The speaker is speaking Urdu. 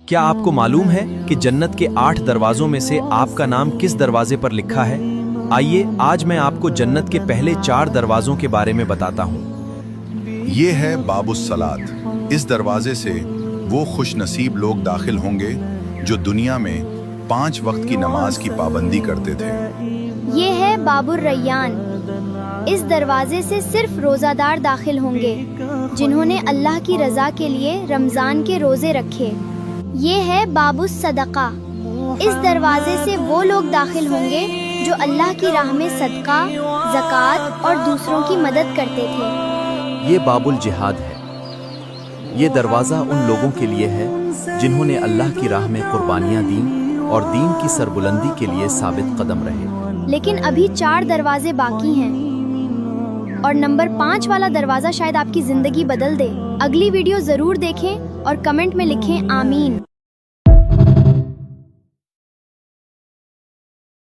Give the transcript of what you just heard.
کیا آپ کو معلوم ہے کہ جنت کے 8 دروازوں میں سے آپ کا نام کس دروازے پر لکھا ہے؟ آئیے آج میں آپ کو جنت کے پہلے 4 دروازوں کے بارے میں بتاتا ہوں۔ یہ ہے باب الصلاۃ۔ اس دروازے سے وہ خوش نصیب لوگ داخل ہوں گے جو دنیا میں 5 وقت کی نماز کی پابندی کرتے تھے۔ یہ ہے باب الریان۔ اس دروازے سے صرف روزہ دار داخل ہوں گے جنہوں نے اللہ کی رضا کے لیے رمضان کے روزے رکھے۔ یہ ہے باب الصدقہ۔ اس دروازے سے وہ لوگ داخل ہوں گے جو اللہ کی راہ میں صدقہ، زکوٰۃ اور دوسروں کی مدد کرتے تھے۔ یہ باب الجہاد ہے۔ یہ دروازہ ان لوگوں کے لیے ہے جنہوں نے اللہ کی راہ میں قربانیاں دیں اور دین کی سربلندی کے لیے ثابت قدم رہے۔ لیکن ابھی 4 دروازے باقی ہیں اور نمبر 5 والا دروازہ شاید آپ کی زندگی بدل دے۔ اگلی ویڈیو ضرور دیکھیں اور کمنٹ میں لکھیں آمین۔